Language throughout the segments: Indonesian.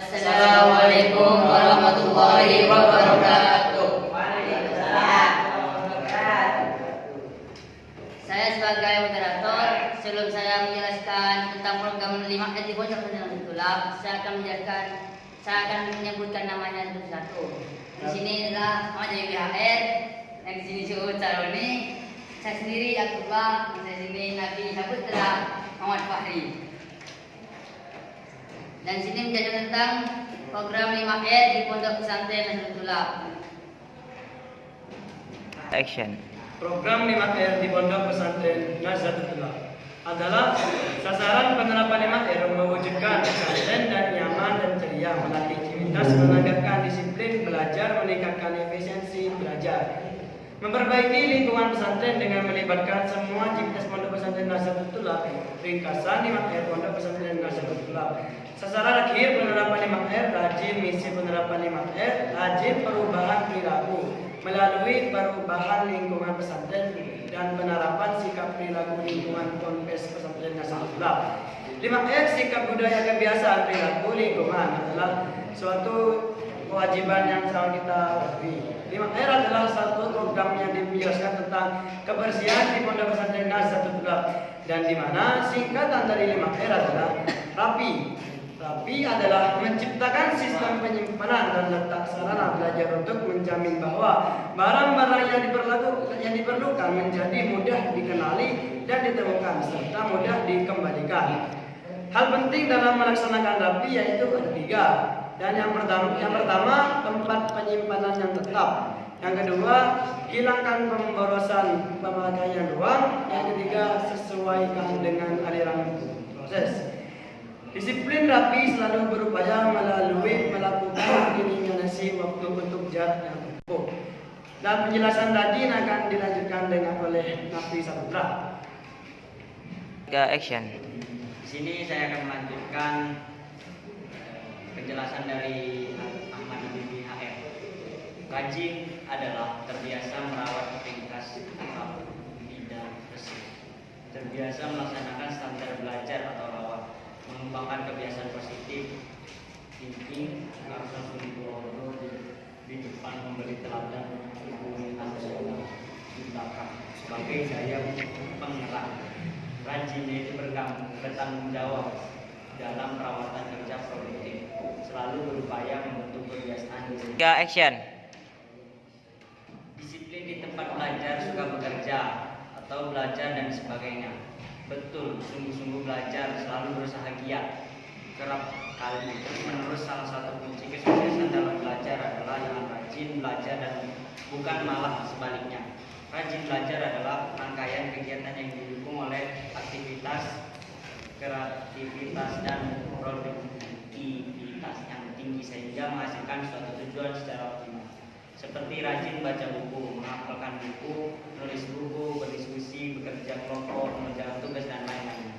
Assalamualaikum warahmatullahi wabarakatuh. Waalaikumsalam. Saya sebagai moderator, sebelum saya menjelaskan tentang program 5 di Pondok Pesantren Tulab, saya akan menyebutkan namanya satu-satu. Di sini adalah Muhammad BHR, yang di sini Syuhud Saroni, saya sendiri Abdullah, di sini Nabi Saputra Muhammad Fahri. Dan di sini menjelaskan tentang program 5R di Pondok Pesantren Nahdlatul Tulab. Action. Program 5R di Pondok Pesantren Nahdlatul Tulab adalah sasaran penerapan 5R mewujudkan pesantren dan nyaman dan ceria, melatih aktivitas, menegakkan disiplin belajar, meningkatkan efisiensi belajar, memperbaiki lingkungan pesantren dengan melibatkan semua aktivitas Pondok Pesantren Nahdlatul Tulab. Ringkasan 5R Pondok Pesantren Nahdlatul Tulab. Sasaran akhir penerapan 5R, rajin misi penerapan 5R, rajin perubahan perilaku melalui perubahan lingkungan pesantren dan penerapan sikap perilaku lingkungan Ponpes Pesantren Nahdlatul Tulab. 5R sikap budaya kebiasaan perilaku lingkungan adalah suatu kewajiban yang selalu kita lalui. 5R adalah satu program yang menjelaskan tentang kebersihan di Pondok Pesantren Nahdlatul Tulab, dan di mana singkatan dari 5R adalah rapi. Rapi adalah menciptakan sistem penyimpanan dan letak sarana belajar untuk menjamin bahwa barang-barang yang diperlukan menjadi mudah dikenali dan ditemukan serta mudah dikembalikan. Hal penting dalam melaksanakan rapi yaitu ada 3. Dan yang pertama tempat penyimpanan yang tetap. Yang kedua, hilangkan pemborosan pemakaian ruang. Yang ketiga, sesuaikan dengan aliran proses. Disiplin rapi selalu berupaya melakukan eliminasi waktu untuk jarak yang tempuh. Dan penjelasan tadi akan dilanjutkan oleh Nabi Saputra. Action. Di sini saya akan melanjutkan penjelasan dari Ahmad Nabi BHR. Rajin adalah terbiasa merawat aktivitas atau bidang bersih, terbiasa melaksanakan standar belajar atau rawat, mengembangkan kebiasaan positif, thinking, harus langsung di depan, memberi teladan, hubungi harus di belakang sebagai daya penggerak. Rajin yaitu bertanggung jawab dalam perawatan kerja produktif, selalu berupaya membentuk kebiasaan diri. Action. Disiplin di tempat belajar, suka bekerja atau belajar dan sebagainya. Betul, sungguh-sungguh belajar, selalu berusaha giat, kerap kali terus-menerus. Salah satu kunci kesuksesan dalam belajar adalah dengan rajin belajar dan bukan malah sebaliknya. Rajin belajar adalah rangkaian kegiatan yang didukung oleh aktivitas, kreativitas dan produktivitas yang tinggi sehingga menghasilkan suatu tujuan secara optimal. Seperti rajin baca buku, menghafalkan buku, menulis buku, berdiskusi, bekerja kelompok, mengerjakan tugas dan lain-lain.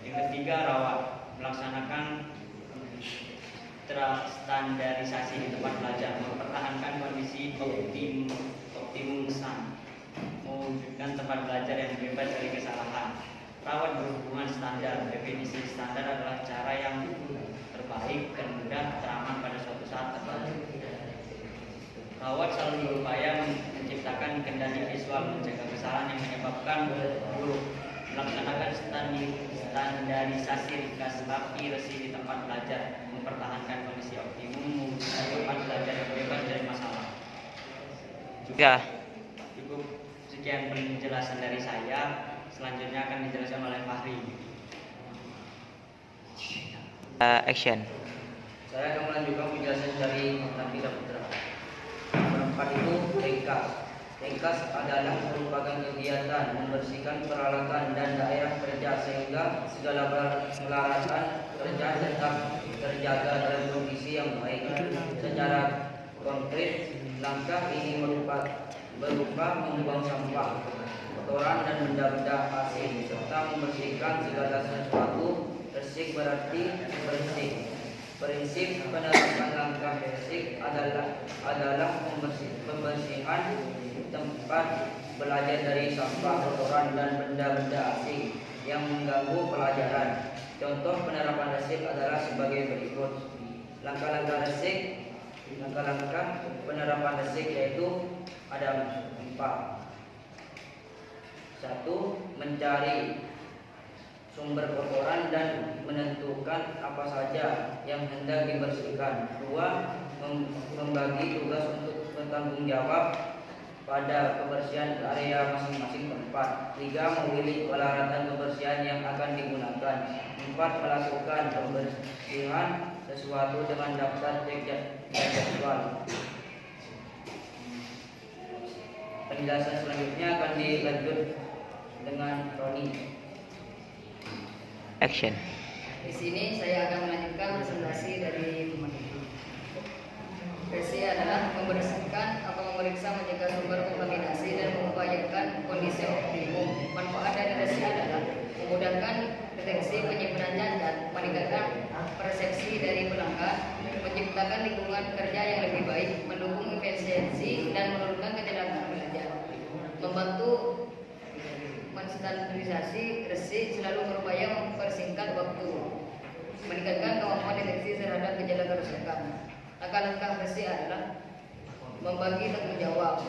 Yang ketiga, rawat, melaksanakan standarisasi di tempat belajar, mempertahankan kondisi optimusan, mewujudkan tempat belajar yang bebas dari kesalahan. Rawat berhubungan standar. Definisi standar adalah cara yang terbaik dan mudah teraman pada suatu saat tertentu. Rawat selalu berupaya menciptakan kendali visual, mencegah kesalahan yang menyebabkan buruk, melaksanakan standarisasi ringkas, rapi, resmi di tempat belajar, mempertahankan kondisi optimum, mewujudkan tempat belajar yang bebas dari masalah. Cukup sekian penjelasan dari saya. Selanjutnya akan dijelaskan oleh Fahri. Action. Saya akan melanjutkan penjelasan dari Nabi Saputra. Keempat itu ringkas. Ringkas adalah merupakan kegiatan membersihkan peralatan dan daerah kerja sehingga segala peralatan kerja tetap terjaga dalam kondisi yang baik. Secara konkret, langkah ini berupa membuang sampah, kotoran dan benda-benda asing serta membersihkan segala sesuatu. Bersih berarti bersih. Prinsip penerapan langkah bersih adalah pembersihan tempat belajar dari sampah, kotoran dan benda-benda asing yang mengganggu pelajaran. Contoh penerapan bersih adalah sebagai berikut. berikut. Langkah-langkah penerapan resik yaitu ada 4. 1. Mencari sumber kotoran dan menentukan apa saja yang hendak dibersihkan. 2. Membagi tugas untuk bertanggung jawab pada kebersihan area masing-masing tempat. 3. Memilih peralatan kebersihan yang akan digunakan. 4. Melakukan pembersihan sesuatu dengan daftar jadwal. Penjelasan selanjutnya akan dilanjut dengan Roni. Action. Di sini saya akan melanjutkan presentasi dari pemerintah. Versi adalah membersihkan atau memeriksa mencegah sumber kontaminasi dan mengupayakan kondisi optimum. Manfaat dari versi adalah memudahkan deteksi penyimpanan cacat, meningkatkan persepsi dari pelanggan, menciptakan lingkungan kerja yang lebih baik, mendukung efisiensi dan menurunkan kecelakaan belajar, membantu menstandarisasi resik, selalu berupaya mempersingkat waktu, meningkatkan kemampuan deteksi terhadap gejala kerusakan. Langkah-langkah resik adalah membagi tanggung jawab,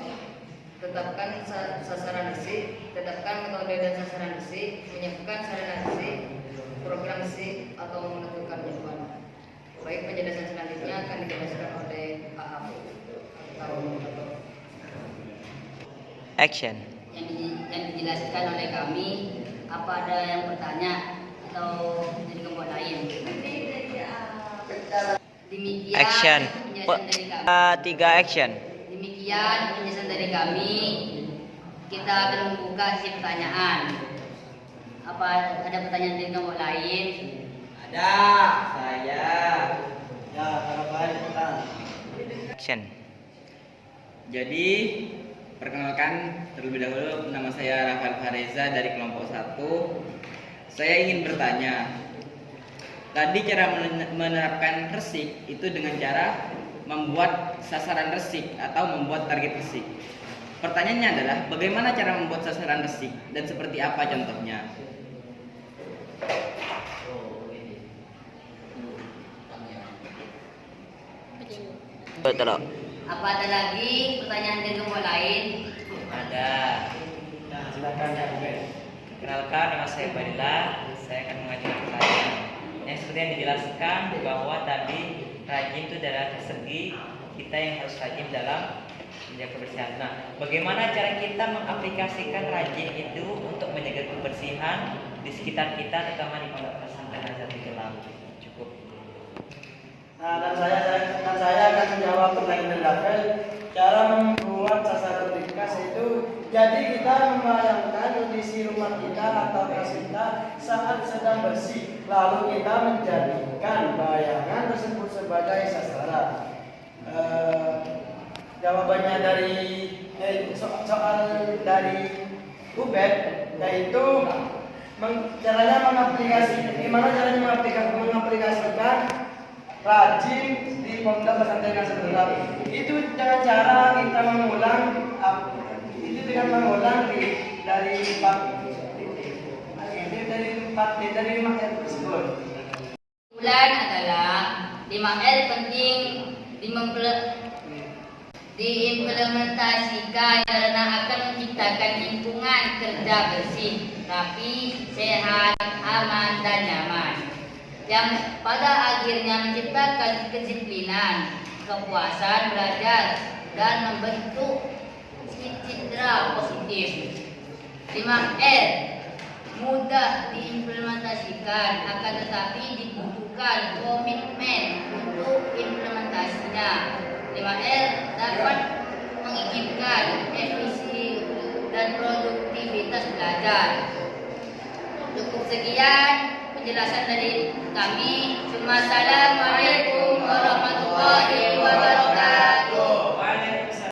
tetapkan sasaran resik, tetapkan metode dan sasaran resik, menyiapkan sarana resik, program resik, atau menentukan jadwal. Baik, penjelasan selanjutnya akan dijelaskan oleh Ahab atau Action. yang dijelaskan oleh kami. Apa ada yang bertanya atau jadi kelompok lain? Demikian Action. penjelasan dari kami. 3 action. Demikian penjelasan dari kami. Kita akan membuka sesi pertanyaan. Apa ada pertanyaan dari kelompok lain? Ada, saya. Ya, kalau kalian cepetan. Action. Jadi, perkenalkan terlebih dahulu, nama saya Rafael Fareza dari kelompok 1. Saya ingin bertanya, tadi cara menerapkan resik itu dengan cara membuat sasaran resik atau membuat target resik. Pertanyaannya adalah, bagaimana cara membuat sasaran resik dan seperti apa contohnya? Betul. Apa ada lagi pertanyaan dari kelompok lain? Ada. Nah, silakan ya, Ubed. Kenalkan, nama saya Badila. Saya akan mengajukan pertanyaan. Yang seperti yang dijelaskan bahwa tadi rajin itu adalah segi kita yang harus rajin dalam menjaga kebersihan. Nah, bagaimana cara kita mengaplikasikan rajin itu untuk menjaga kebersihan di sekitar kita, terutama di pondok pesantren Nazatul Islam? Cukup. Nah, dan saya akan menjawab pertanyaan dari Rafael. Cara membuat sasaran ringkas itu, jadi kita membayangkan kondisi rumah kita atau kelas kita saat sedang bersih, lalu kita menjadikan bayangan tersebut sebagai sasaran. Jawabannya dari soal dari Ubed, yaitu caranya gimana caranya mengaplikasikan rajin di pondok pesantren Nazatul Islam. Itu dengan cara kita mengulang dari 5R tersebut. Bulan adalah 5R penting diimplementasikan karena akan menciptakan lingkungan kerja bersih, rapi, sehat, aman, dan nyaman, yang pada akhirnya menciptakan kedisiplinan, kepuasan belajar, dan membentuk citra positif. 5R mudah diimplementasikan, akan tetapi dibutuhkan komitmen untuk implementasinya. 5R dapat menginginkan efisi dan produktivitas belajar. Cukup sekian penjelasan dari kami. Wassalamualaikum warahmatullahi wabarakatuh.